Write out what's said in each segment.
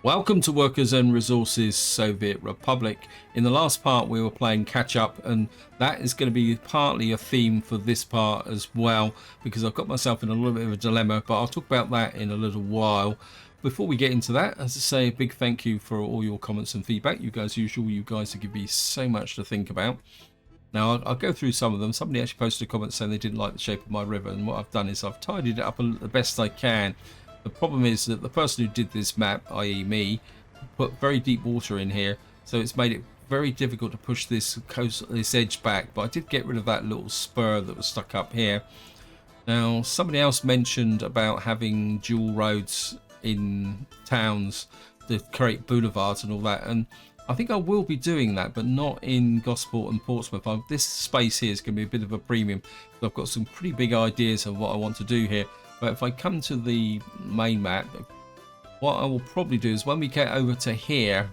Welcome to Workers and Resources Soviet Republic. In the last part we were playing catch up, and that is going to be partly a theme for this part as well, because I've got myself in a little bit of a dilemma, but I'll talk about that in a little while. Before we get into that, as I say, a big thank you for all your comments and feedback. You guys have given me so much to think about. Now I'll go through some of them. Somebody actually posted a comment saying they didn't like the shape of my river, and what I've done is I've tidied it up the best I can. The problem is that the person who did this map, i.e. me, put very deep water in here, so it's made it very difficult to push this edge back, but I did get rid of that little spur that was stuck up here. Now somebody else mentioned about having dual roads in towns to create boulevards and all that, and I think I will be doing that, but not in Gosport and Portsmouth. This space here is going to be a bit of a premium, because I've got some pretty big ideas of what I want to do here. But if I come to the main map, what I will probably do is when we get over to here,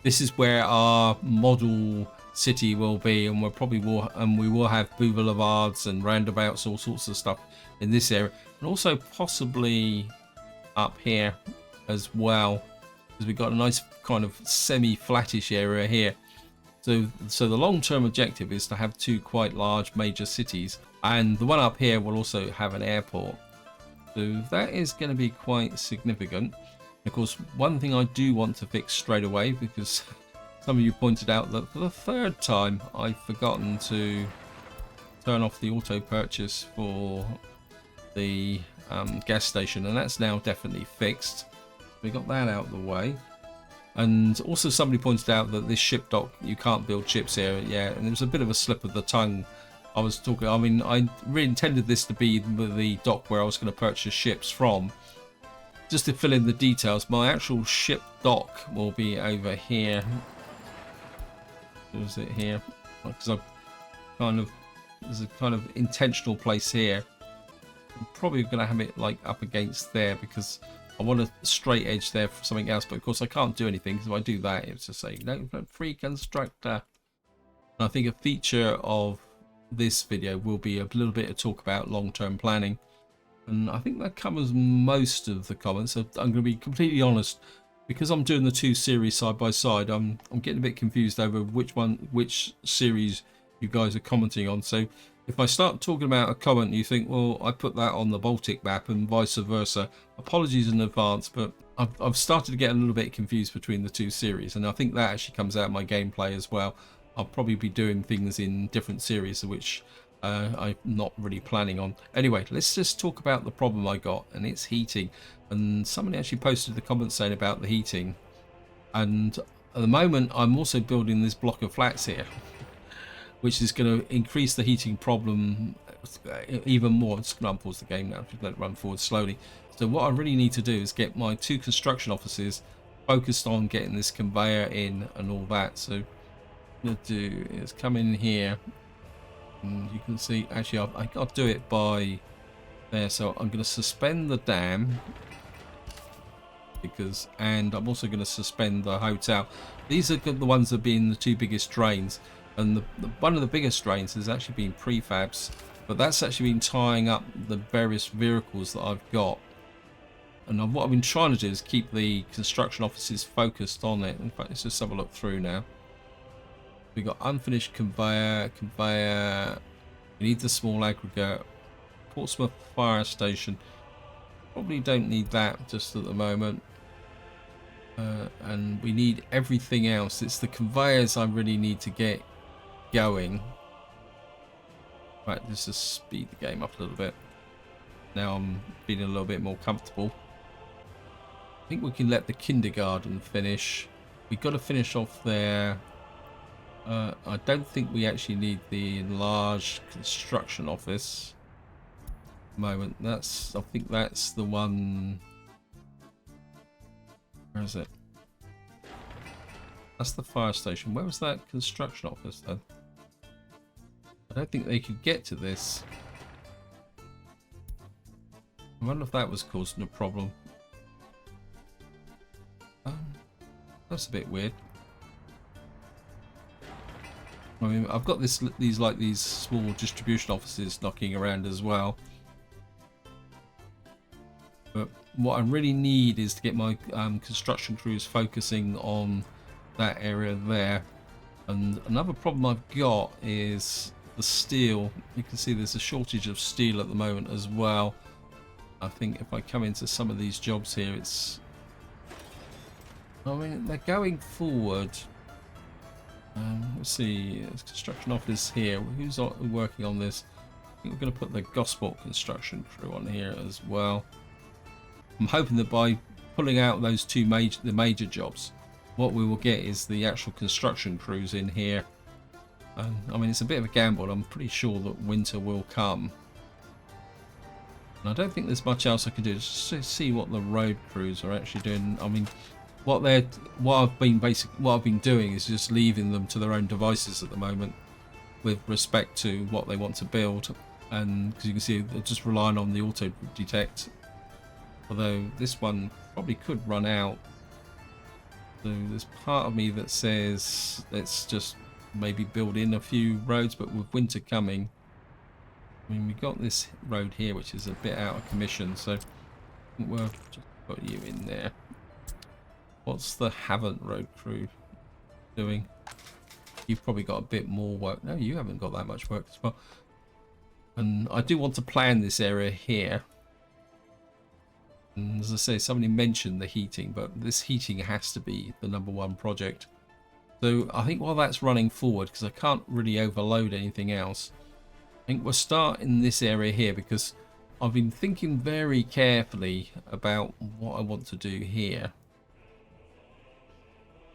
this is where our model city will be, and we will have boulevards and roundabouts, all sorts of stuff in this area, and also possibly up here as well, because we've got a nice kind of semi-flattish area here. So the long-term objective is to have two quite large major cities, and the one up here will also have an airport. So that is going to be quite significant. Of course, one thing I do want to fix straight away, because some of you pointed out that for the third time I've forgotten to turn off the auto purchase for the gas station, and that's now definitely fixed. We got that out of the way. And also somebody pointed out that this ship dock, you can't build ships here. Yeah, and it was a bit of a slip of the tongue. I really intended this to be the dock where I was going to purchase ships from. Just to fill in the details, my actual ship dock will be over here. Is it here? Because there's a kind of intentional place here. I'm probably going to have it like up against there, because I want a straight edge there for something else. But of course I can't do anything, because if I do that, it's just saying no, free constructor. And I think a feature of this video will be a little bit of talk about long-term planning, and I think that covers most of the comments. So I'm going to be completely honest, because I'm doing the two series side by side. I'm getting a bit confused over which series you guys are commenting on. So if I start talking about a comment, you think, well, I put that on the Baltic map and vice versa, apologies in advance, but I've started to get a little bit confused between the two series, and I think that actually comes out of my gameplay as well. I'll probably be doing things in different series, which I'm not really planning on. Anyway, let's just talk about the problem I got, and it's heating. And somebody actually posted the comments saying about the heating. And at the moment, I'm also building this block of flats here, which is going to increase the heating problem even more. I'm just going to unpause the game now, just let it run forward slowly. So what I really need to do is get my two construction offices focused on getting this conveyor in and all that. So to do is come in here, and you can see actually I got to do it by there. So I'm going to suspend the dam, and I'm also going to suspend the hotel. These are the ones that have been the two biggest drains, and one of the biggest drains has actually been prefabs, but that's actually been tying up the various vehicles that I've got. And what I've been trying to do is keep the construction offices focused on it. In fact, let's just have a look through now. We got unfinished conveyor. We need the small aggregate. Portsmouth fire station. Probably don't need that just at the moment. And we need everything else. It's the conveyors I really need to get going. Right, let's just speed the game up a little bit. Now I'm feeling a little bit more comfortable. I think we can let the kindergarten finish. We've got to finish off there. I don't think we actually need the enlarged construction office at the moment. I think that's the one. Where is it? That's the fire station. Where was that construction office then? I don't think they could get to this. I wonder if that was causing a problem. That's a bit weird. I mean, I've got these small distribution offices knocking around as well. But what I really need is to get my construction crews focusing on that area there. And another problem I've got is the steel. You can see there's a shortage of steel at the moment as well. I think if I come into some of these jobs here, it's, I mean, they're going forward. Let's see, there's construction office here. Who's working on this? I think we're going to put the Gosport construction crew on here as well. I'm hoping that by pulling out those two major jobs, what we will get is the actual construction crews in here. I mean, it's a bit of a gamble. I'm pretty sure that winter will come. And I don't think there's much else I can do. Just to see what the road crews are actually doing. I mean, what I've been doing is just leaving them to their own devices at the moment with respect to what they want to build. And because you can see they're just relying on the auto detect. Although this one probably could run out. So there's part of me that says let's just maybe build in a few roads, but with winter coming, I mean, we got this road here which is a bit out of commission, so we'll just put you in there. What's the Havant road crew doing? You've probably got a bit more work. No, you haven't got that much work as well. And I do want to plan this area here. And as I say, somebody mentioned the heating, but this heating has to be the #1 project. So I think while that's running forward, because I can't really overload anything else, I think we'll start in this area here, because I've been thinking very carefully about what I want to do here.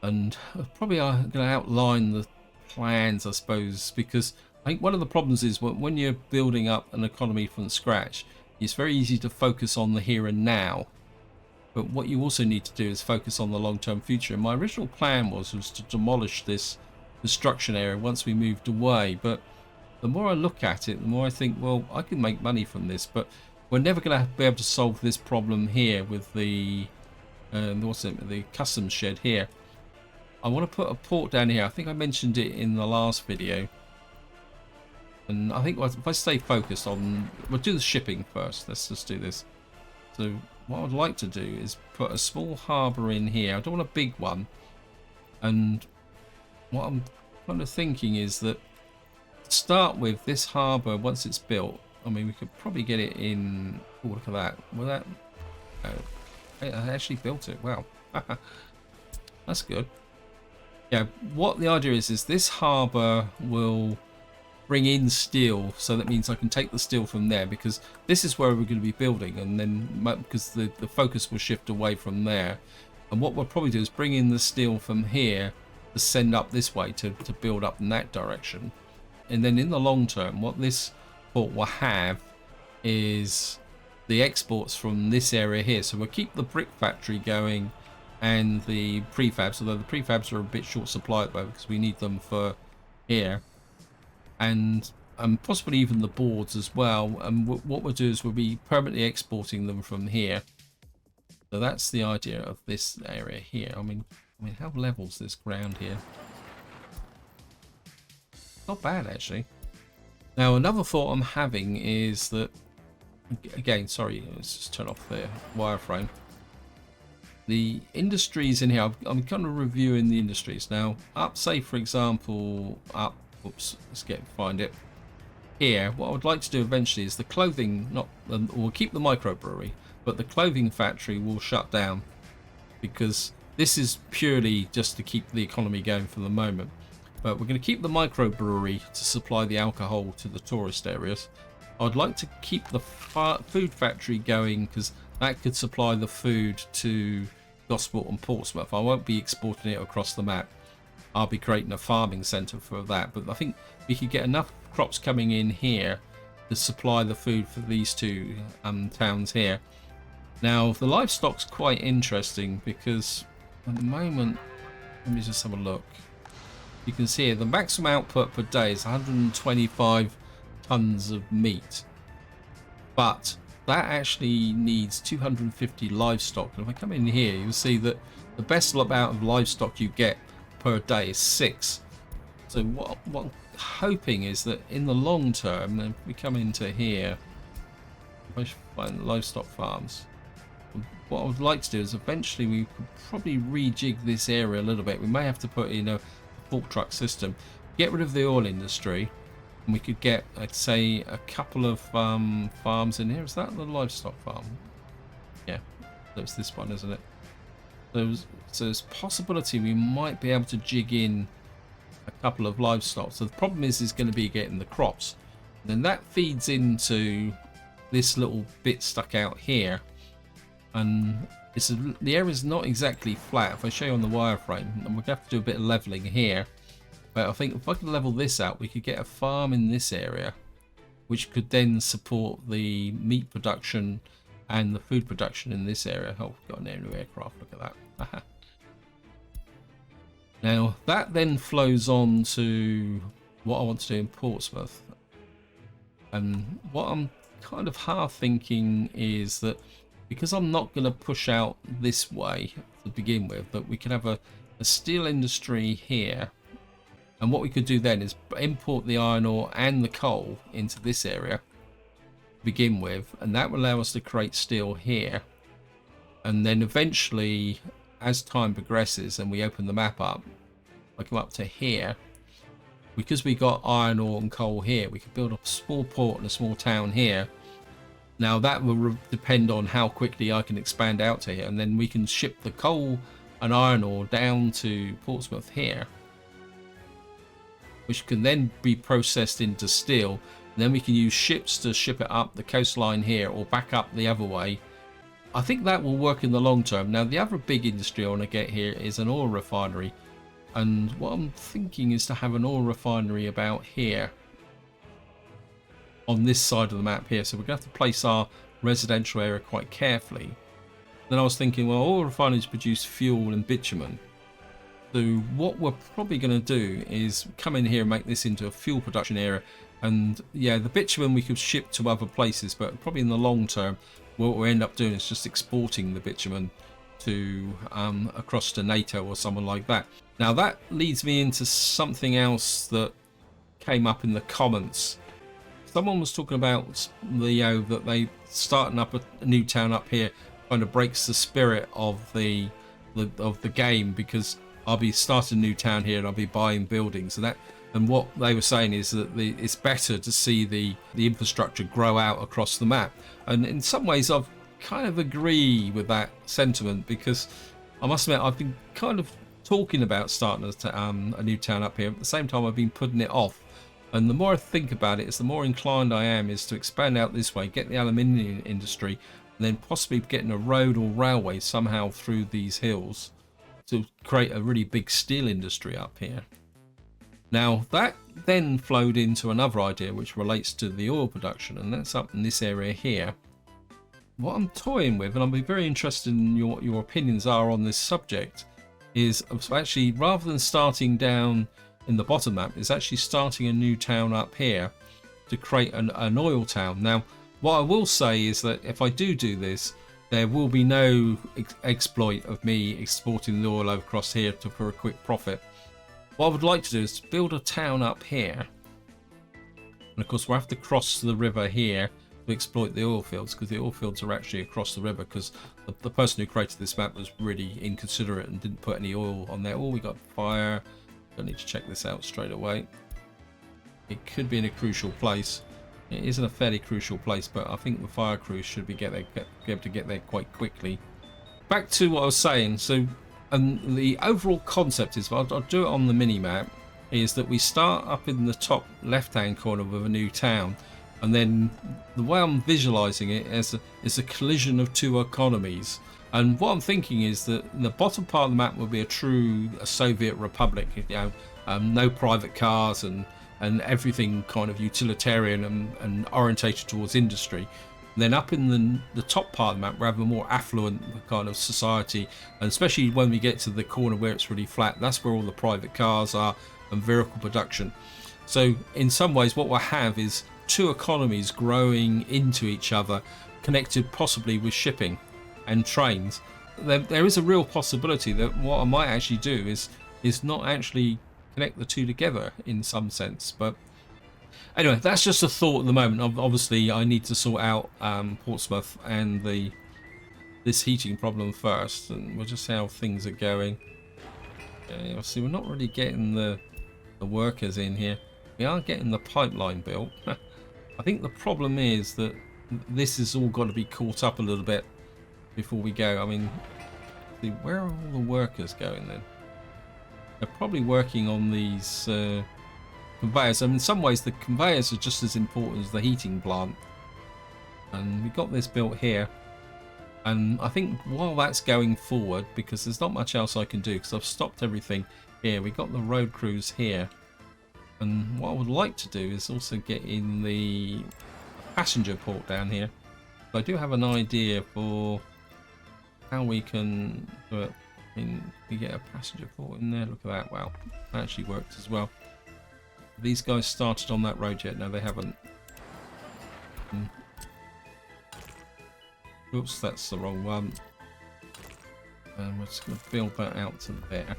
And probably I'm going to outline the plans, I suppose, because I think one of the problems is when you're building up an economy from scratch, it's very easy to focus on the here and now. But what you also need to do is focus on the long-term future. And my original plan was to demolish this construction area once we moved away. But the more I look at it, the more I think, well, I can make money from this. But we're never going to be able to solve this problem here with the the customs shed here. I want to put a port down here. I think I mentioned it in the last video. And I think if I stay focused on, we'll do the shipping first. Let's just do this. So what I'd like to do is put a small harbour in here. I don't want a big one. And what I'm kind of thinking is that to start with, this harbour, once it's built, I mean, we could probably get it in. Oh, look at that. Well, that. Oh, I actually built it. Wow. That's good. Yeah, what the idea is this harbour will bring in steel, so that means I can take the steel from there, because this is where we're going to be building, and then because the focus will shift away from there. And what we'll probably do is bring in the steel from here to send up this way to build up in that direction. And then in the long term, what this port will have is the exports from this area here. So we'll keep the brick factory going and the prefabs, although the prefabs are a bit short supply at the moment because we need them for here. And possibly even the boards as well. And what we'll do is we'll be permanently exporting them from here. So that's the idea of this area here. I mean, how level's this ground here? Not bad, actually. Now, another thought I'm having is that, again, sorry, let's just turn off the wireframe. The industries in here, I'm kind of reviewing the industries now. Up, say, for example, up. Oops, let's find it. Here, what I would like to do eventually is the clothing, we'll keep the microbrewery, but the clothing factory will shut down, because this is purely just to keep the economy going for the moment. But we're going to keep the microbrewery to supply the alcohol to the tourist areas. I'd like to keep the food factory going, because that could supply the food to Gosport and Portsmouth. I won't be exporting it across the map. I'll be creating a farming centre for that, but I think we could get enough crops coming in here to supply the food for these two towns here. Now, the livestock's quite interesting, because at the moment, let me just have a look. You can see here the maximum output per day is 125 tons of meat, but that actually needs 250 livestock. And if I come in here, you'll see that the best amount of livestock you get per day is 6. So what I'm hoping is that in the long term, if we come into here, if I find livestock farms, what I would like to do is eventually we could probably rejig this area a little bit. We may have to put in a fork truck system, get rid of the oil industry, and we could get, I'd say, a couple of farms in here. Is that the livestock farm? Yeah, that's this one, isn't it? So there's a possibility we might be able to jig in a couple of livestock. So the problem is going to be getting the crops. And then that feeds into this little bit stuck out here, and the area is not exactly flat. If I show you on the wireframe, and we're going to have to do a bit of leveling here, but I think if I could level this out, we could get a farm in this area, which could then support the meat production and the food production in this area. Oh, we've got an aerial aircraft, look at that. Now that then flows on to what I want to do in Portsmouth, and what I'm kind of half thinking is that because I'm not going to push out this way to begin with, that we could have a steel industry here, and what we could do then is import the iron ore and the coal into this area to begin with, and that will allow us to create steel here. And then eventually, as time progresses and we open the map up, I come up to here, because we got iron ore and coal here, we could build a small port and a small town here. Now that will depend on how quickly I can expand out to here, and then we can ship the coal and iron ore down to Portsmouth here, which can then be processed into steel. And then we can use ships to ship it up the coastline here or back up the other way. I think that will work in the long term. Now the other big industry I want to get here is an oil refinery, and what I'm thinking is to have an oil refinery about here on this side of the map here. So we're going to have to place our residential area quite carefully. Then I was thinking, well, oil refineries produce fuel and bitumen. So what we're probably going to do is come in here and make this into a fuel production area. And yeah, the bitumen we could ship to other places, but probably in the long term, what we'll end up doing is just exporting the bitumen to across to NATO or someone like that. Now that leads me into something else that came up in the comments. Someone was talking about that they starting up a new town up here kind of breaks the spirit of the game, because I'll be starting a new town here and I'll be buying buildings, and what they were saying is that it's better to see the infrastructure grow out across the map. And in some ways I've kind of agree with that sentiment, because I must admit I've been kind of talking about starting a new town up here. At the same time I've been putting it off. And the more I think about it, is the more inclined I am is to expand out this way, get the aluminium industry, and then possibly getting a road or railway somehow through these hills to create a really big steel industry up here. Now that then flowed into another idea which relates to the oil production, and that's up in this area here. What I'm toying with, and I'll be very interested in your opinions are on this subject, is actually, rather than starting down in the bottom map, is actually starting a new town up here to create an oil town. Now what I will say is that if I do this, there will be no exploit of me exporting the oil over across here for a quick profit. What I would like to do is build a town up here, and of course we'll have to cross the river here to exploit the oil fields, because the oil fields are actually across the river, because the person who created this map was really inconsiderate and didn't put any oil on there. Oh, we got fire. Don't need to check this out straight away. It could be in a crucial place. It isn't a fairly crucial place, but I think the fire crews should be able to get there quite quickly. Back to what I was saying. So, and the overall concept is, I'll do it on the mini map, is that we start up in the top left hand corner with a new town, and then the way I'm visualizing it is a collision of two economies. And what I'm thinking is that the bottom part of the map will be a Soviet republic, no private cars and everything kind of utilitarian and orientated towards industry. And then up in the top part of the map, we have a more affluent kind of society, and especially when we get to the corner where it's really flat, that's where all the private cars are and vehicle production. So in some ways what we'll have is two economies growing into each other, connected possibly with shipping and trains. There is a real possibility that what I might actually do is not actually connect the two together in some sense. But anyway, that's just a thought at the moment. Obviously I need to sort out Portsmouth and the this heating problem first, and we'll just see how things are going. Yeah, see, we're not really getting the workers in here. We are getting the pipeline built. I think the problem is that this has all got to be caught up a little bit before we go. I mean, see, where are all the workers going then? They're probably working on these conveyors. I mean, in some ways, the conveyors are just as important as the heating plant. And we got this built here. And I think while that's going forward, because there's not much else I can do, because I've stopped everything here. We got the road crews here. And what I would like to do is also get in the passenger port down here. But I do have an idea for how we can do it. I mean, we get a passenger port in there. Look at that. Wow, that actually worked as well. These guys started on that road yet? No, they haven't. Oops, that's the wrong one. And we're just going to build that out to there.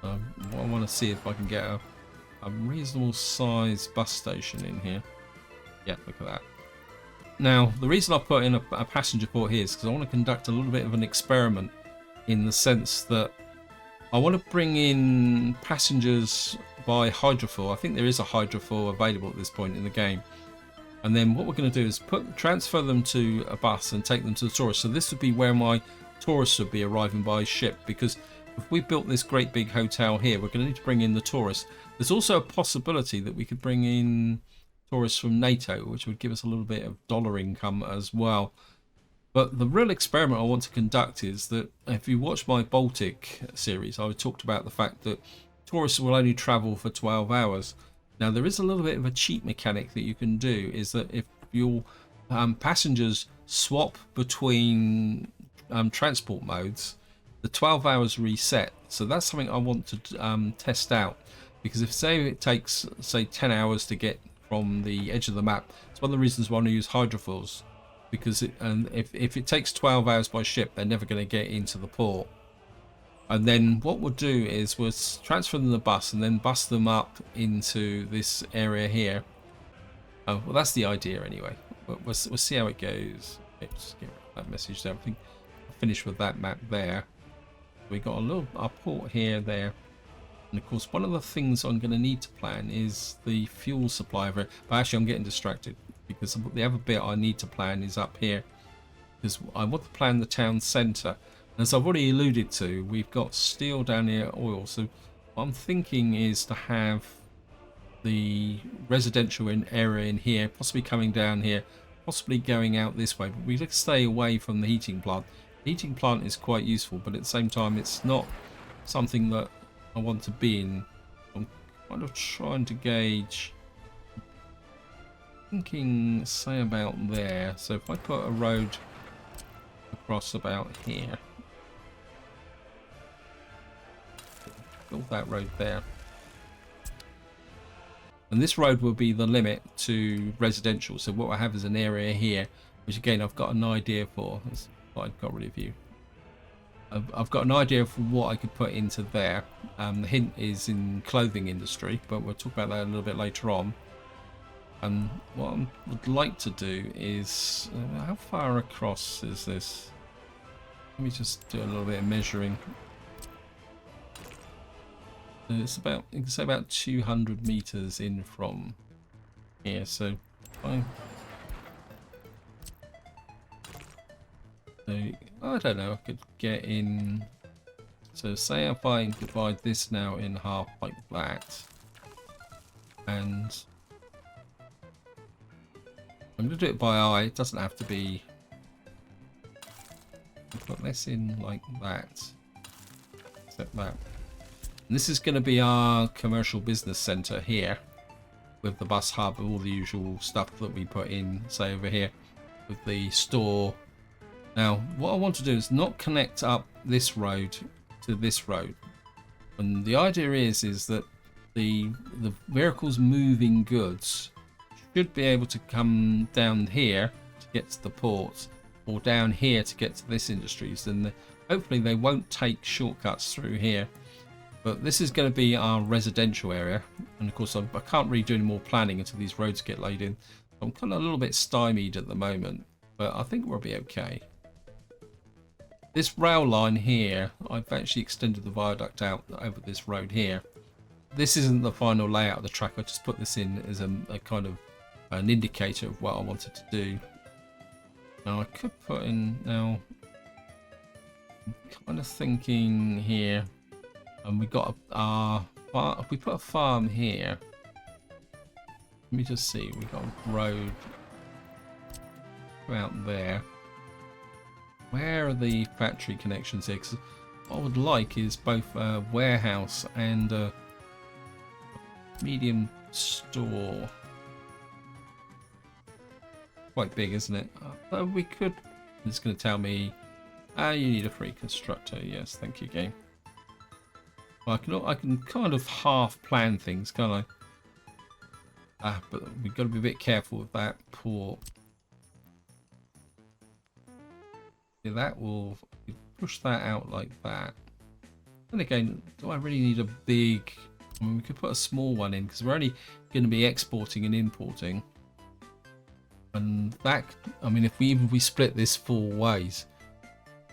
What I want to see if I can get a reasonable size bus station in here. Yeah, look at that. Now, the reason I put in a passenger port here is because I want to conduct a little bit of an experiment, in the sense that I want to bring in passengers by hydrofoil. I think there is a hydrofoil available at this point in the game. And then what we're going to do is transfer them to a bus and take them to the tourists. So this would be where my tourists would be arriving by ship, because if we built this great big hotel here, we're going to need to bring in the tourists. There's also a possibility that we could bring in tourists from NATO, which would give us a little bit of dollar income as well. But the real experiment I want to conduct is that if you watch my Baltic series, I talked about the fact that tourists will only travel for 12 hours. Now, there is a little bit of a cheat mechanic that you can do, is that if your passengers swap between transport modes, the 12 hours reset. So that's something I want to test out, because if, say, it takes, say, 10 hours to get from the edge of the map, it's one of the reasons why I want to use hydrofoils, because if it takes 12 hours by ship, they're never going to get into the port. And then what we'll do is we'll transfer them to the bus and then bus them up into this area here. Oh, well, that's the idea anyway. We'll see how it goes. Okay, just get rid of that message there. I think I'll finish with that map there. We got a port here, there. And of course, one of the things I'm going to need to plan is the fuel supply of it. But actually, I'm getting distracted, because the other bit I need to plan is up here, because I want to plan the town centre. As I've already alluded to, we've got steel down here, oil. So what I'm thinking is to have the residential area in here, possibly coming down here, possibly going out this way. But we need to stay away from the heating plant. The heating plant is quite useful, but at the same time, it's not something that I want to be in. I'm kind of trying to gauge. Thinking, say, about there. So if I put a road across about here. Build that road there, and this road will be the limit to residential. So what I have is an area here, which again I've got an idea for. I've got rid of you. I've got an idea for what I could put into there. The hint is in clothing industry, but we'll talk about that a little bit later on. And what I would like to do is, how far across is this? Let me just do a little bit of measuring. It's about, you can say, about 200 meters in from here. So I don't know, I could get in. So say if I divide this now in half like that, and I'm going to do it by eye. It doesn't have to be. Put this in like that. Except that. And this is going to be our commercial business center here, with the bus hub, all the usual stuff that we put in, say over here, with the store. Now, what I want to do is not connect up this road to this road. And the idea is that the vehicles moving goods should be able to come down here to get to the port, or down here to get to this industries. Then hopefully they won't take shortcuts through here. But this is going to be our residential area, and of course I can't really do any more planning until these roads get laid in. I'm kind of a little bit stymied at the moment, but I think we'll be okay. This rail line here, I've actually extended the viaduct out over this road here. This isn't the final layout of the track. I just put this in as a kind of an indicator of what I wanted to do. Now I could put in, now I'm kind of thinking here, and we got if we put a farm here, let me just see, we got a road out there. Where are the factory connections here? Because what I would like is both a warehouse and a medium store. Quite big, isn't it? We could. It's going to tell me, you need a free constructor. Yes, thank you, game. Well, I can kind of half plan things, can't I? But we've got to be a bit careful with that port. Yeah, that will push that out like that. And again, do I really need a big? I mean, we could put a small one in because we're only going to be exporting and importing. And that, I mean, if we split this 4 ways,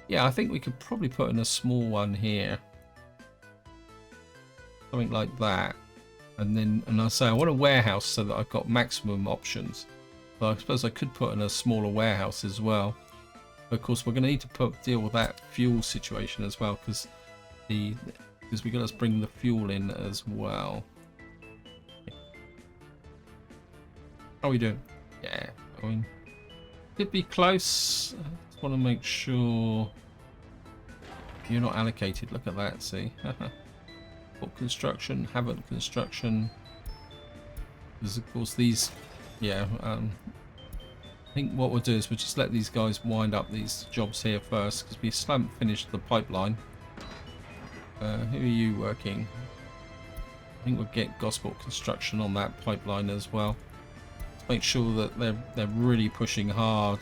yeah, I think we could probably put in a small one here, something like that. And then, and I say I want a warehouse so that I've got maximum options. But I suppose I could put in a smaller warehouse as well. But of course, we're going to need to deal with that fuel situation as well, because we got to bring the fuel in as well. How are we doing? Yeah, I mean, could be close. I just want to make sure you're not allocated. Look at that, see? Port construction, haven't construction. Because of course these, yeah. I think what we'll do is we'll just let these guys wind up these jobs here first, because we still haven't finished the pipeline. Who are you working? I think we'll get Gosport construction on that pipeline as well. Let's make sure that they're really pushing hard.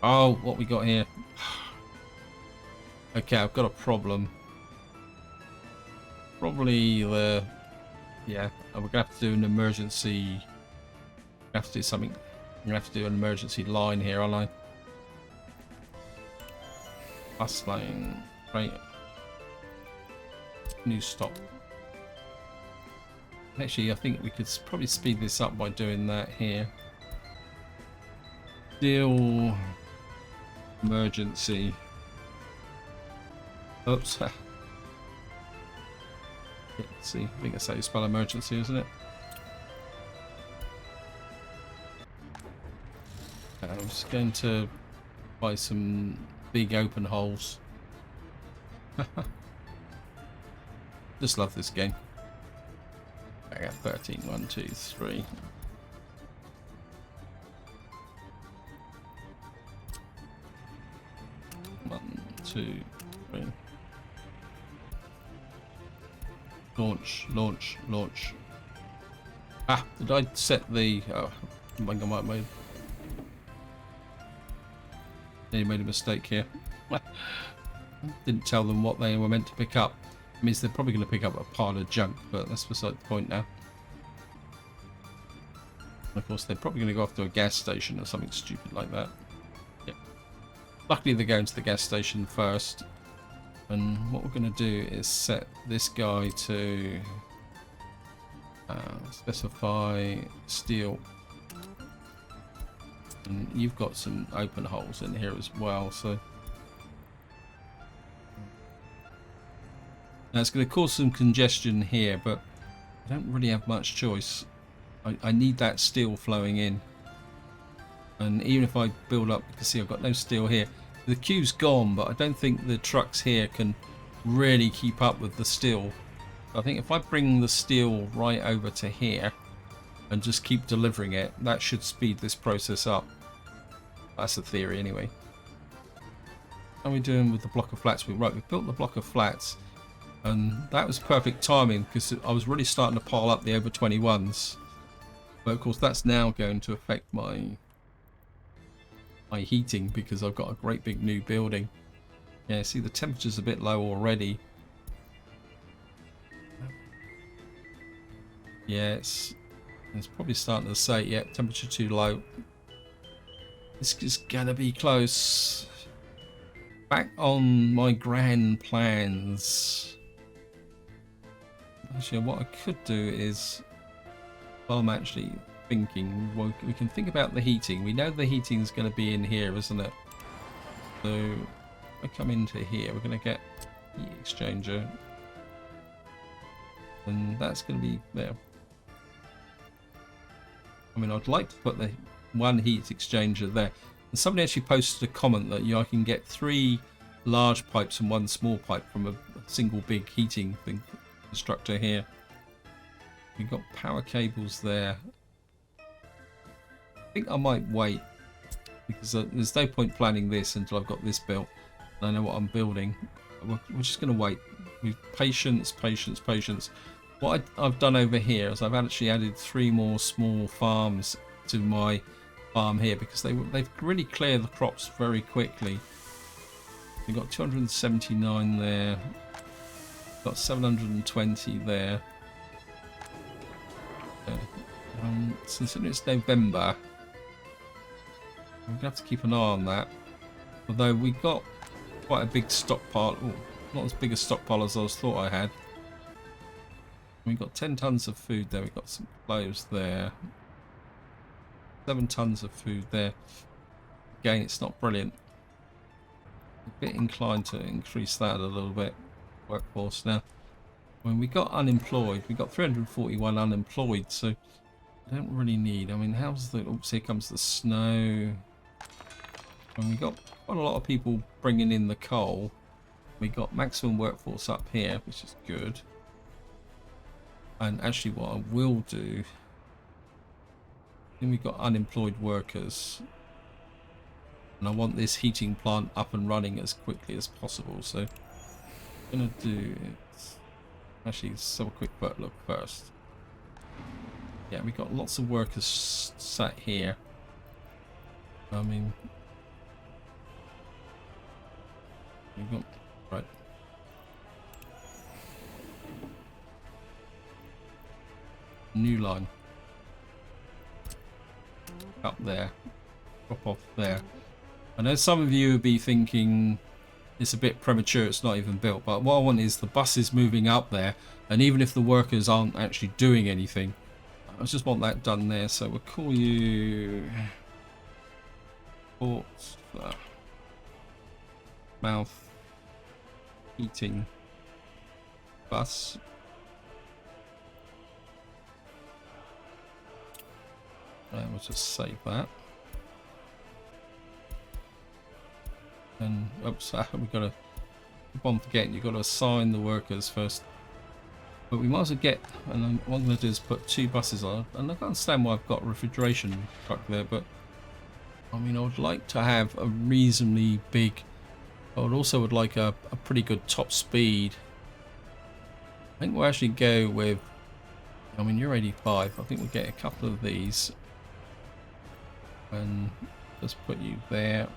Oh, what we got here? Okay, I've got a problem. Probably the, yeah, we're gonna have to do an emergency. We have to do something. I'm gonna have to do an emergency line here, aren't I? Bus lane, right? New stop. Actually, I think we could probably speed this up by doing that here. Deal emergency. Oops. Let's see. I think that's how you spell emergency, isn't it? I'm just going to buy some big open holes. Just love this game. I got 13, 1, 2, 3. One, two, three. Launch, launch, launch. Ah, did I set the? Oh, I think I might have made. They made a mistake here. Didn't tell them what they were meant to pick up. It means they're probably going to pick up a pile of junk, but that's beside the point now. And of course, they're probably going to go off to a gas station or something stupid like that. Yep. Luckily, they're going to the gas station first. And what we're going to do is set this guy to specify steel. And you've got some open holes in here as well, so now it's going to cause some congestion here, but I don't really have much choice. I need that steel flowing in, and even if I build up, you can see I've got no steel here. The queue's gone, but I don't think the trucks here can really keep up with the steel. I think if I bring the steel right over to here and just keep delivering it, that should speed this process up. That's the theory anyway. How are we doing with the block of flats? We've built the block of flats, and that was perfect timing because I was really starting to pile up the over 21s. But of course that's now going to affect my heating because I've got a great big new building. Yeah, see the temperature's a bit low already. Yeah, it's probably starting to say, yeah, temperature too low. This is gonna be close. back on my grand plans. Actually, what I could do is, while I'm actually thinking, well, we can think about the heating. We know the heating is going to be in here, isn't it? So if I come into here, we're going to get heat exchanger, and that's going to be there. I mean, I'd like to put the one heat exchanger there. And somebody actually posted a comment that I can get 3 large pipes and 1 small pipe from a single big heating thing constructor here. We've got power cables there. I think I might wait because there's no point planning this until I've got this built and I know what I'm building. We're just going to wait with patience, patience, patience. What I've done over here is I've actually added 3 more small farms to my farm here because they've really cleared the crops very quickly. We've got 279 there, got 720 there. Since it's November, we're gonna have to keep an eye on that. Although we got quite a big stockpile, not as big a stockpile as I thought I had. We've got 10 tons of food there. We've got some cloves there. 7 tons of food there. Again, it's not brilliant. A bit inclined to increase that a little bit. Workforce now. When we got unemployed, we got 341 unemployed, so I don't really need. I mean, how's the? Oops, here comes the snow. When we got quite a lot of people bringing in the coal, we got maximum workforce up here, which is good. And actually, what I will do. Then we've got unemployed workers, and I want this heating plant up and running as quickly as possible. So I'm gonna do it. Actually, let's have a quick look first. Yeah, we got lots of workers sat here. I mean, we've got right. New line. Up there, drop off there. I know some of you would be thinking it's a bit premature, it's not even built, but what I want is the buses moving up there, and even if the workers aren't actually doing anything, I just want that done there. So we'll call you port mouth heating bus. And we'll just save that. And oops, we've got to keep on forgetting. You've got to assign the workers first. But we might as well get. And what I'm going to do is put 2 buses on. And I can't understand why I've got a refrigeration truck there, but I mean, I would like to have a reasonably big. I would like a pretty good top speed. I think we'll actually go with. I mean, you're 85. I think we'll get a couple of these. And just put you there.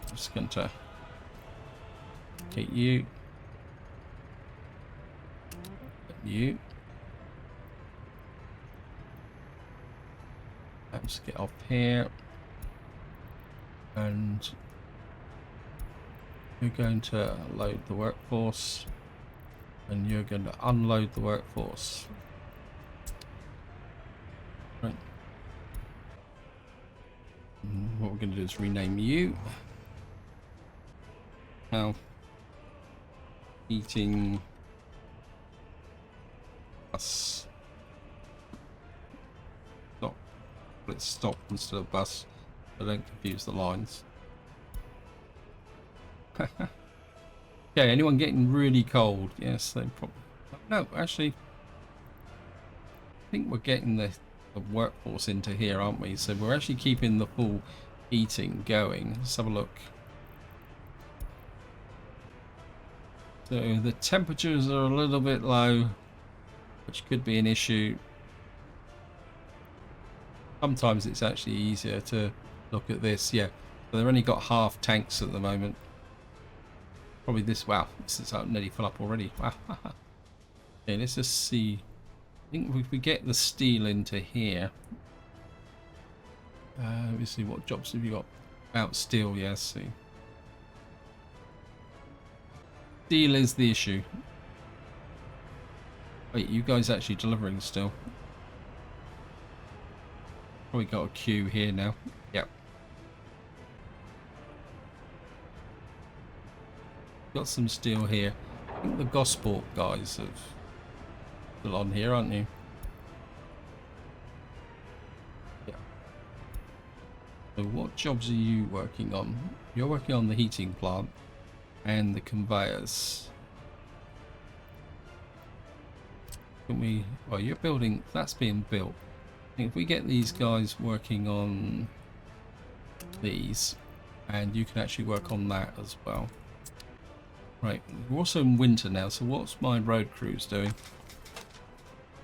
I'm just going to get you. You. Let's get up here. And you're going to load the workforce. And you're going to unload the workforce. Right. What we're going to do is rename you. Now, heating bus. Stop. Let's stop instead of bus. So don't confuse the lines. Okay, anyone getting really cold? Yes, they probably. No, actually, I think we're getting the workforce into here, aren't we? So we're actually keeping the full heating going. Let's have a look. So the temperatures are a little bit low, which could be an issue. Sometimes it's actually easier to look at this. Yeah, but they've only got half tanks at the moment. Probably this. Wow, this is nearly full up already. Wow. Okay, let's just see. I think if we get the steel into here. Let me see, what jobs have you got? About steel, yes. See. Steel is the issue. Wait, you guys actually delivering still? Probably got a queue here now. Yep. Got some steel here. I think the Gosport guys have still on here, aren't you? Yeah. So what jobs are you working on? You're working on the heating plant and the conveyors. Can we... Well, you're building... That's being built. I think if we get these guys working on these, and you can actually work on that as well. Right, we're also in winter now, so what's my road crews doing?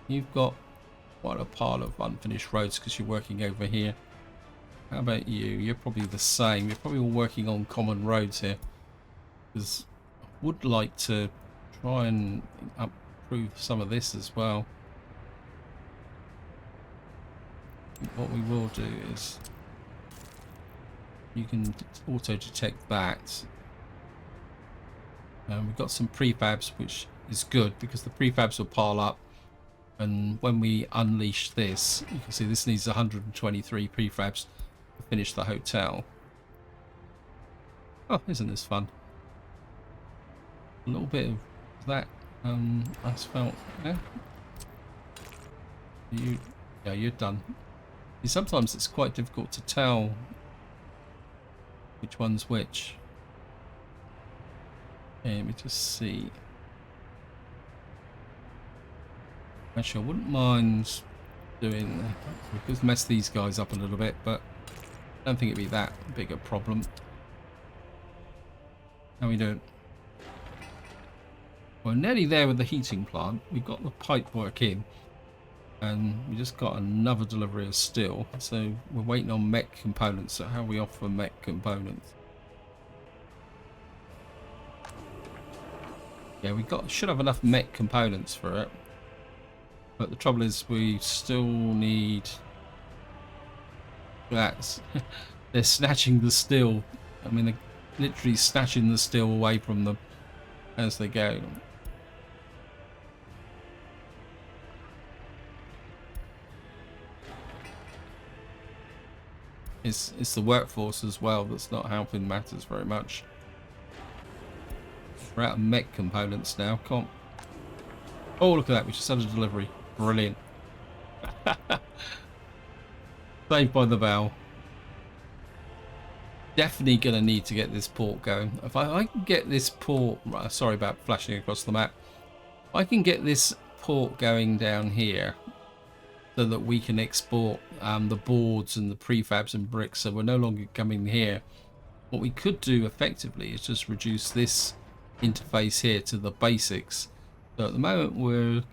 You've got quite a pile of unfinished roads because you're working over here. How about you? You're probably the same. You're probably all working on common roads here. Because I would like to try and improve some of this as well. What we will do is you can auto detect that. We've got some prefabs, which is good because the prefabs will pile up, and when we unleash this, you can see this needs 123 prefabs to finish the hotel. Oh, isn't this fun? A little bit of that asphalt there. Yeah, you're done. Sometimes it's quite difficult to tell which one's which. Okay, let me just see. Actually, I wouldn't mind doing... We could mess these guys up a little bit, but I don't think it'd be that big a problem. How we doing? We're nearly there with the heating plant. We've got the pipe work in, and we just got another delivery of steel. So we're waiting on mech components. So how are we off for mech components? Yeah, we should have enough mech components for it. But the trouble is we still need that. They're snatching the steel. I mean, they're literally snatching the steel away from them as they go. It's the workforce as well that's not helping matters very much. We're out of mech components now. Can't... Oh, look at that. We just had a delivery. Brilliant. Saved by the bell. Definitely going to need to get this port going. If I can get this port... Sorry about flashing across the map. I can get this port going down here so that we can export the boards and the prefabs and bricks, so we're no longer coming here. What we could do effectively is just reduce this interface here to the basics. So at the moment we're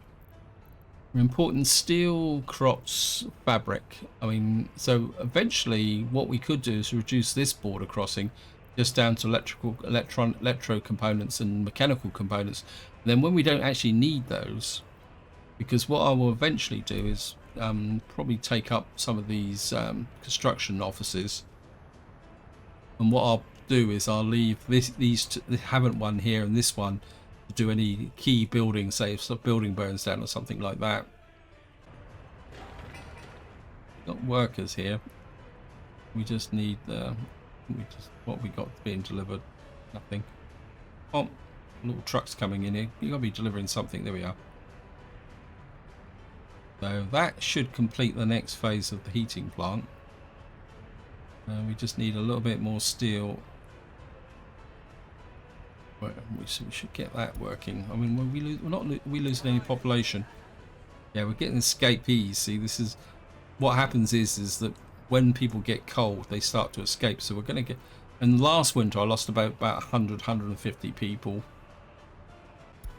importing steel, crops, fabric. I mean, so eventually what we could do is reduce this border crossing just down to electro components and mechanical components. And then when we don't actually need those, because what I will eventually do is probably take up some of these construction offices, and what I'll do is I'll leave these haven't one here and this one to do any key building, say if the building burns down or something like that. Got workers here. We just need what we got being delivered. Nothing. Oh, little trucks coming in here. You gotta be delivering something. There we are. So that should complete the next phase of the heating plant. We just need a little bit more steel. We should get that working. I mean, we're losing any population. Yeah, we're getting escapees. See, this is what happens is that when people get cold, they start to escape. So we're going to get. And last winter, I lost about 150 people.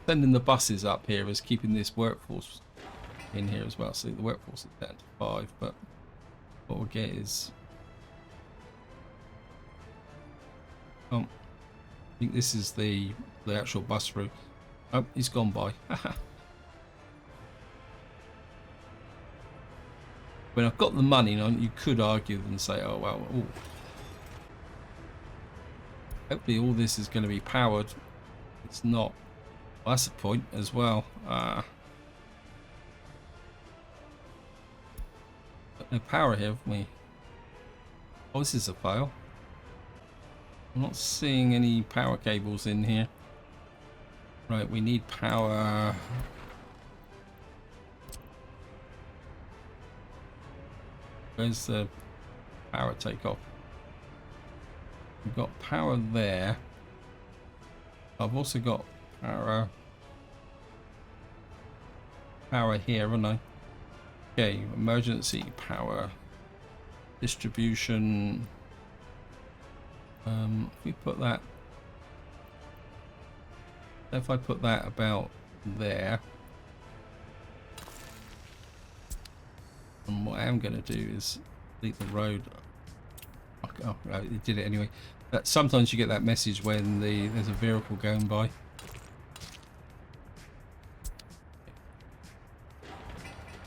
Sending the buses up here is keeping this workforce in here as well. See, the workforce is down to 5, but what we'll get is. I think this is the actual bus route. Oh, he's gone by. When I've got the money, you could argue and say, oh well, ooh. Hopefully all this is going to be powered It's not. Well, that's a point as well. Got no power here, have we? Oh, this is a fail. I'm not seeing any power cables in here. Right, we need power. Where's the power takeoff? We've got power there. I've also got power here, haven't I? Okay, emergency power distribution. If we put that, if I put that about there, and what I am going to do is delete the road. Oh, it did it anyway. But sometimes you get that message when there's a vehicle going by.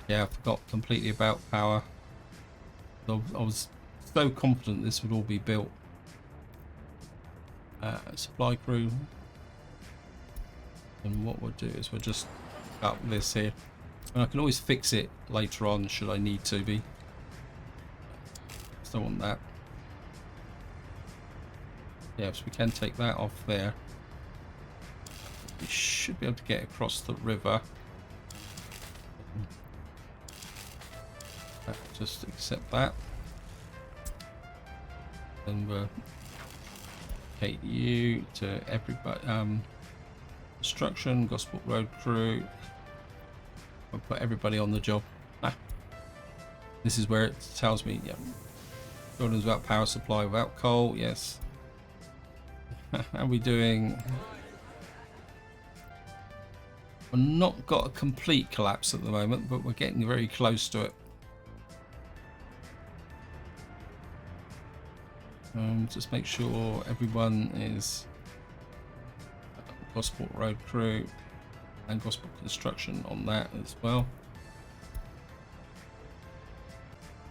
Yeah, I forgot completely about power. I was so confident this would all be built. Supply crew. And what we'll do is we'll just up this here. And I can always fix it later on should I need to be. Just don't want that. Yeah, so we can take that off there. We should be able to get across the river. Just accept that. And we'll take you to everybody. Construction, Gosport Road crew. I'll put everybody on the job. This is where it tells me, yeah, buildings without power supply, without coal, yes. How are we doing? We've not got a complete collapse at the moment, but we're getting very close to it. Just make sure everyone is Gosport Road crew and Gosport Construction on that as well.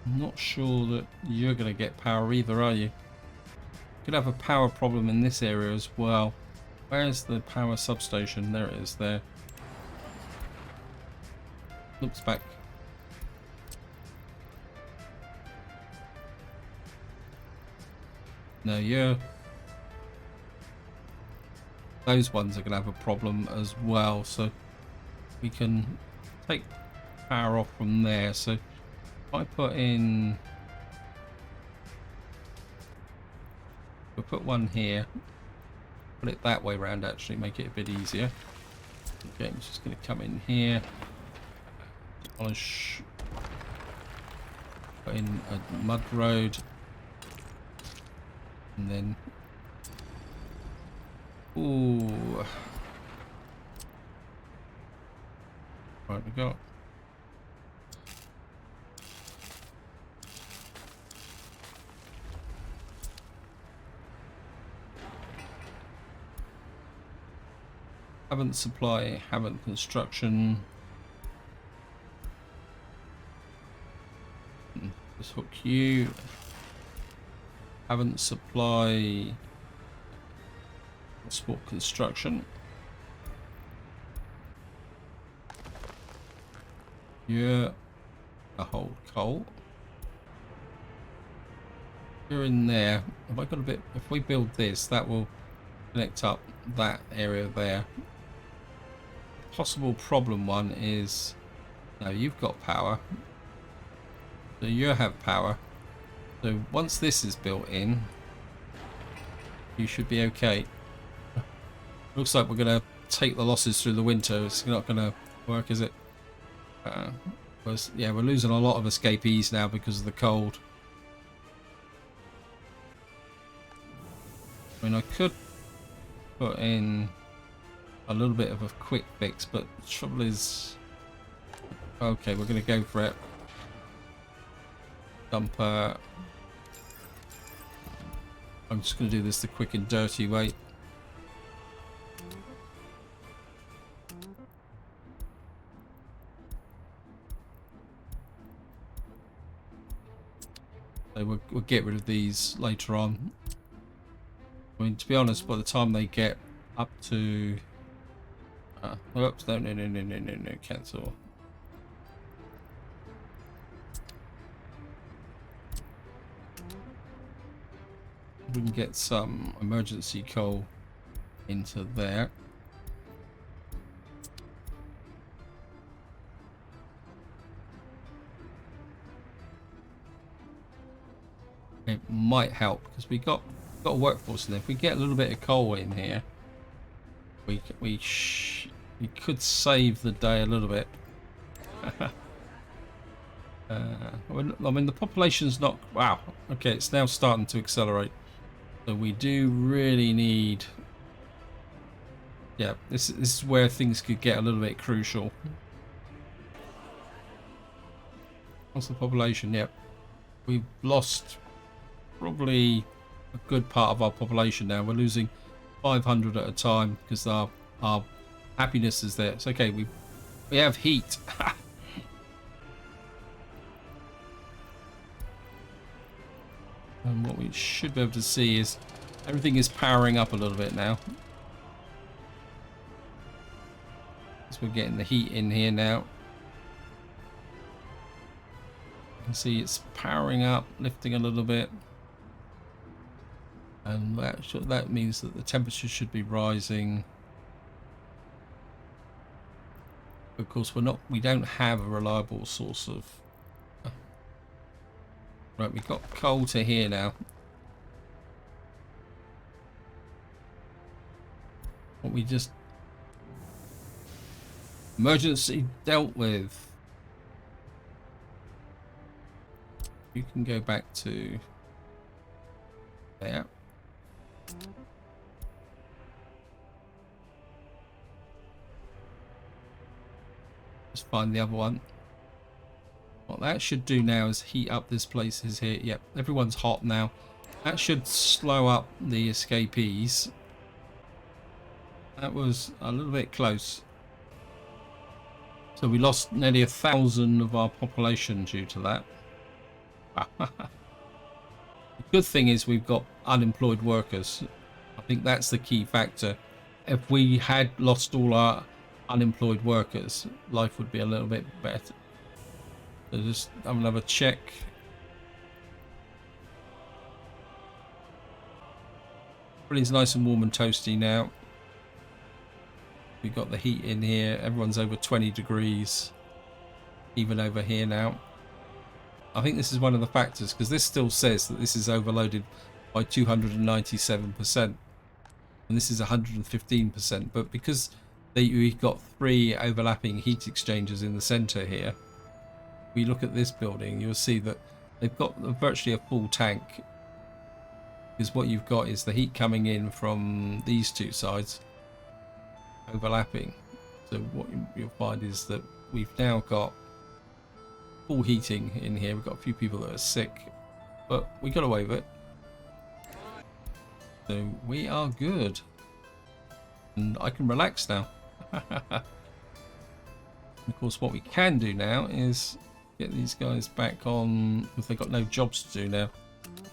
I'm not sure that you're going to get power either, are you? Could have a power problem in this area as well. Where's the power substation? There it is there. Looks back. No, yeah. Those ones are going to have a problem as well, so we can take power off from there. So if I put in, we'll put one here, put it that way around, actually make it a bit easier. Okay, I'm just going to come in here, polish, put in a mud road, and then ooh. Right, we got. Haven't supply, haven't construction. Just hook you. Haven't supply. Sport construction. Yeah, a hold coal. You're in there. Have I got a bit? If we build this, that will connect up that area there. Possible problem one is, no, you've got power, so you have power. So once this is built in, you should be okay. Looks like we're going to take the losses through the winter. It's not going to work, is it? Yeah, we're losing a lot of escapees now because of the cold. I mean, I could put in a little bit of a quick fix, but the trouble is... Okay, we're going to go for it. Dumper. I'm just going to do this the quick and dirty way. So we'll get rid of these later on. I mean, to be honest, by the time they get up to oops, no, cancel. We can get some emergency coal into there. It might help because we got a workforce, and if we get a little bit of coal in here, we could save the day a little bit. I mean, the population's not... Wow. Okay, it's now starting to accelerate. So we do really need... Yeah, this is where things could get a little bit crucial. What's the population? Yep. We've lost probably a good part of our population now. We're losing 500 at a time because our happiness is there. It's okay. We have heat. And what we should be able to see is everything is powering up a little bit now. So we're getting the heat in here now. You can see it's powering up, lifting a little bit. And that means that the temperature should be rising. Of course, we don't have a reliable source of... Right, we've got coal to here now. What we just... Emergency dealt with. You can go back to there. Just find the other one. What that should do now is heat up this place is here. Yep, everyone's hot now. That should slow up the escapees. That was a little bit close. So we lost nearly 1,000 of our population due to that. The good thing is we've got unemployed workers. I think that's the key factor. If we had lost all our unemployed workers, life would be a little bit better. So just have another check. Everything's nice and warm and toasty now. We've got the heat in here. Everyone's over 20 degrees. Even over here now. I think this is one of the factors, because this still says that this is overloaded by 297%. And this is 115%. But because we've got 3 overlapping heat exchangers in the center here, we look at this building, you'll see that they've got virtually a full tank. Because what you've got is the heat coming in from these two sides overlapping. So what you'll find is that we've now got full heating in here. We've got a few people that are sick, but we got away with it. So we are good. And I can relax now. Of course, what we can do now is get these guys back on, if they've got no jobs to do now.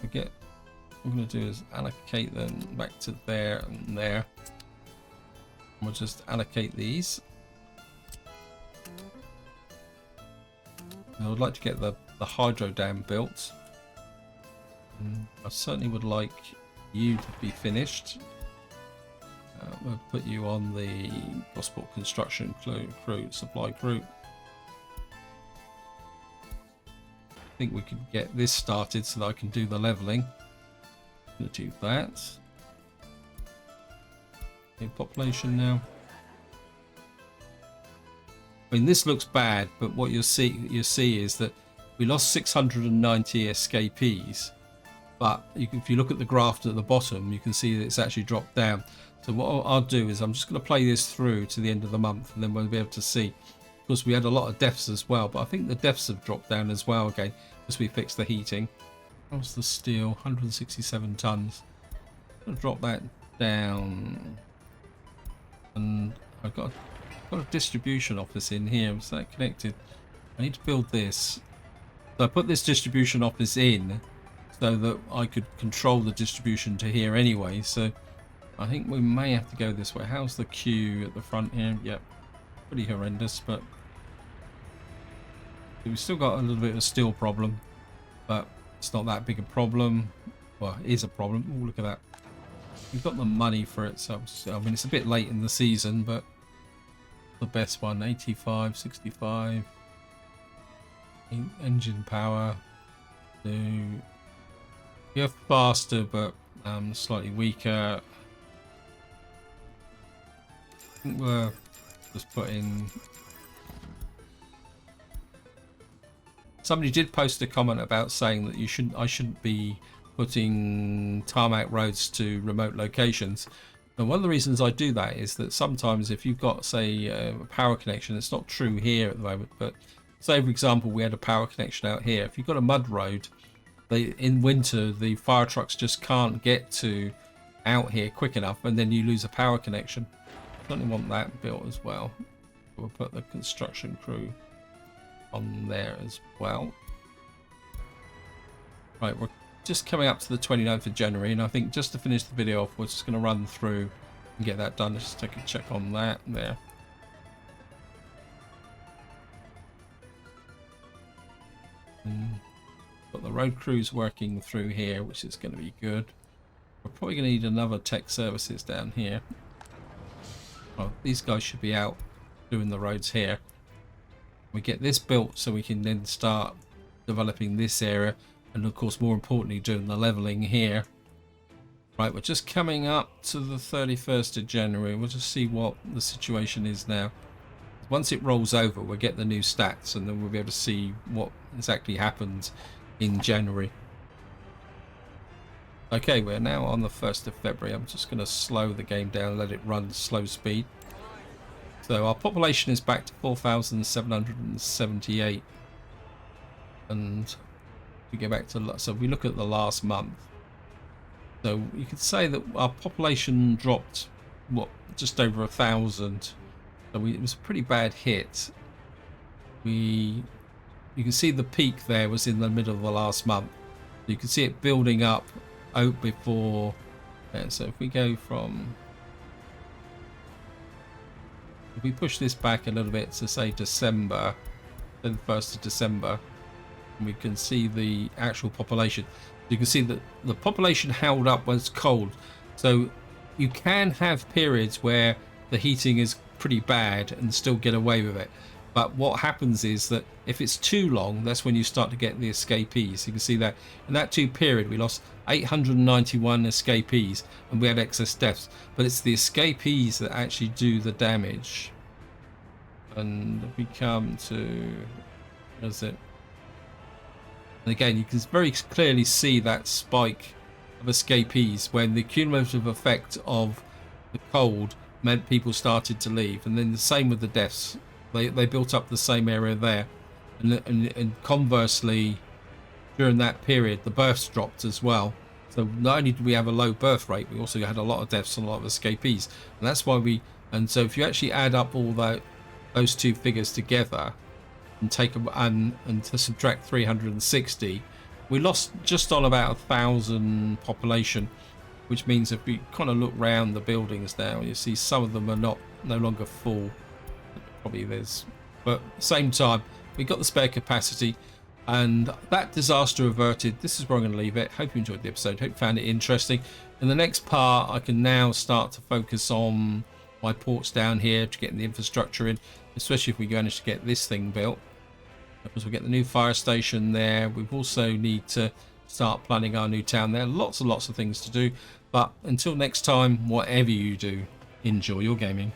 What I'm going to do is allocate them back to there and there. We'll just allocate these. I would like to get the hydro dam built. I certainly would like you to be finished. We'll put you on the gospel construction supply crew. I think we can get this started so that I can do the leveling. I'm going to do that. Okay, population now. I mean, this looks bad, but what you'll see is that we lost 690 escapees. But if you look at the graph at the bottom, you can see that it's actually dropped down. So what I'll do is I'm just going to play this through to the end of the month, and then we'll be able to see. Of course, we had a lot of deaths as well, but I think the deaths have dropped down as well again because we fixed the heating. How's the steel? 167 tons. I'm going to drop that down. And I've got a distribution office in here. Is that connected? I need to build this. So I put this distribution office in so that I could control the distribution to here anyway. So I think we may have to go this way. How's the queue at the front here? Yep, pretty horrendous, but we've still got a little bit of a steel problem, but it's not that big a problem. Well, it is a problem. Oh, look at that. We've got the money for it, so I mean, it's a bit late in the season, but the best one, 85, 65. Engine power. You're faster, but slightly weaker. I think we're just putting. Somebody did post a comment about saying that I shouldn't be putting tarmac roads to remote locations. And one of the reasons I do that is that sometimes if you've got, say, a power connection, it's not true here at the moment, but say, for example, we had a power connection out here. If you've got a mud road, in winter, the fire trucks just can't get to out here quick enough, and then you lose a power connection. Certainly want that built as well. We'll put the construction crew on there as well. Right, we're just coming up to the 29th of January, and I think just to finish the video off, we're just going to run through and get that done. Let's just take a check on that there. Got the road crews working through here, which is going to be good. We're probably going to need another tech services down here. Well, these guys should be out doing the roads here. We get this built so we can then start developing this area, and of course, more importantly, doing the leveling here. Right, we're just coming up to the 31st of January. We'll just see what the situation is now. Once it rolls over, we'll get the new stats, and then we'll be able to see what exactly happened in January. Okay, we're now on the 1st of February. I'm just going to slow the game down, let it run slow speed. So our population is back to 4,778. And we go back to, so if we look at the last month. So you could say that our population dropped, what, just over 1,000. So it was a pretty bad hit. You can see the peak there was in the middle of the last month. You can see it building up out before. So if we go from, if we push this back a little bit to say December, then 1st of December, we can see the actual population. You can see that the population held up when it's cold. So you can have periods where the heating is pretty bad and still get away with it. But what happens is that if it's too long, that's when you start to get the escapees. You can see that in that 2 period, we lost 891 escapees and we had excess deaths. But it's the escapees that actually do the damage. And if we come to, where is it? And again, you can very clearly see that spike of escapees when the cumulative effect of the cold meant people started to leave. And then the same with the deaths. They built up the same area there, and conversely, during that period, the births dropped as well. So not only did we have a low birth rate, we also had a lot of deaths and a lot of escapees, and that's why and so if you actually add up all those 2 figures together and take them and to subtract 360, we lost just on about 1,000 population, which means if we kind of look round the buildings now, you see some of them are no longer full. Probably there's, but at the same time, we got the spare capacity, and that disaster averted. This is where I'm going to leave it. Hope you enjoyed the episode. Hope you found it interesting. In the next part, I can now start to focus on my ports down here to getting the infrastructure in, especially if we manage to get this thing built. Because we get the new fire station there. We also need to start planning our new town there. Lots and lots of things to do. But until next time, whatever you do, enjoy your gaming.